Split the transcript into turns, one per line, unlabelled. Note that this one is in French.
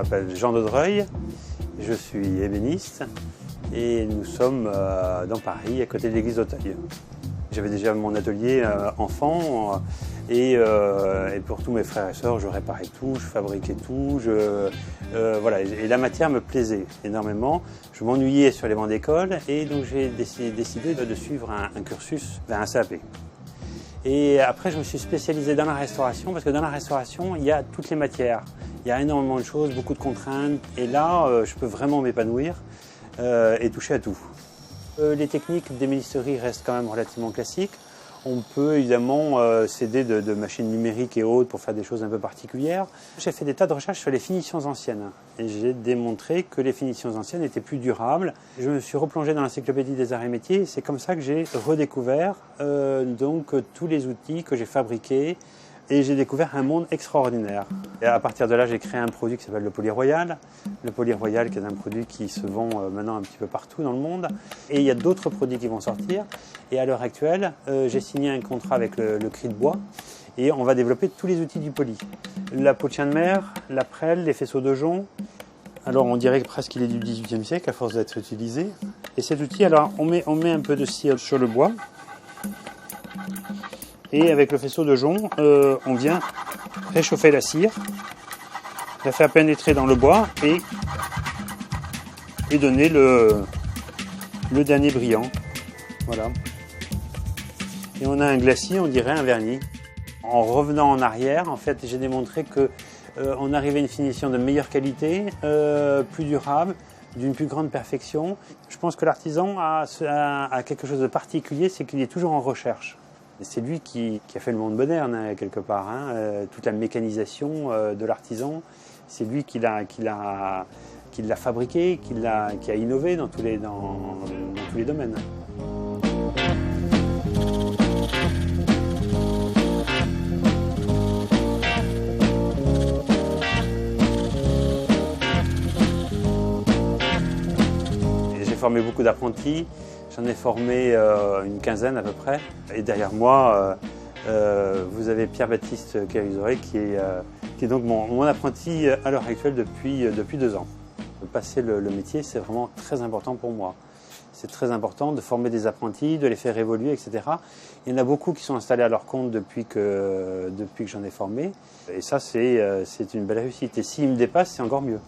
m'appelle Jean Daudreuil, je suis ébéniste et nous sommes dans Paris, à côté de l'église d'Auteuil. J'avais déjà mon atelier enfant et pour tous mes frères et sœurs, je réparais tout, je fabriquais tout. Voilà. Et la matière me plaisait énormément. Je m'ennuyais sur les bancs d'école et donc j'ai décidé de suivre un cursus vers un CAP. Et après, je me suis spécialisé dans la restauration parce que dans la restauration, il y a toutes les matières. Il y a énormément de choses, beaucoup de contraintes. Et là, je peux vraiment m'épanouir et toucher à tout. Les techniques d'ébénisterie restent quand même relativement classiques. On peut évidemment s'aider de machines numériques et autres pour faire des choses un peu particulières. J'ai fait des tas de recherches sur les finitions anciennes et j'ai démontré que les finitions anciennes étaient plus durables. Je me suis replongé dans l'encyclopédie des arts et métiers et c'est comme ça que j'ai redécouvert donc tous les outils que j'ai fabriqués et j'ai découvert un monde extraordinaire. Et à partir de là, j'ai créé un produit qui s'appelle le Polyroyal. Le Polyroyal qui est un produit qui se vend maintenant un petit peu partout dans le monde. Et il y a d'autres produits qui vont sortir. Et à l'heure actuelle, j'ai signé un contrat avec le Cri de Bois et on va développer tous les outils du poly. La peau de chien de mer, la prêle, les faisceaux de jonc. Alors on dirait presque qu'il est du XVIIIe siècle à force d'être utilisé. Et cet outil, alors on met un peu de cire sur le bois. Et avec le faisceau de jonc, on vient réchauffer la cire, la faire pénétrer dans le bois et donner le dernier brillant. Voilà. Et on a un glacis, on dirait un vernis. En revenant en arrière, en fait, j'ai démontré que on arrivait à une finition de meilleure qualité, plus durable, d'une plus grande perfection. Je pense que l'artisan a quelque chose de particulier, c'est qu'il est toujours en recherche. C'est lui qui a fait le monde moderne, hein, quelque part. Toute la mécanisation de l'artisan, c'est lui qui l'a fabriqué, qui a innové dans tous les domaines. J'ai formé beaucoup d'apprentis. J'en ai formé une quinzaine à peu près. Et derrière moi, vous avez Pierre-Baptiste Cahuzaret qui est donc mon apprenti à l'heure actuelle depuis 2 ans. Passer le métier, c'est vraiment très important pour moi. C'est très important de former des apprentis, de les faire évoluer, etc. Il y en a beaucoup qui sont installés à leur compte depuis que j'en ai formé. Et ça, c'est une belle réussite. Et s'ils me dépassent, c'est encore mieux.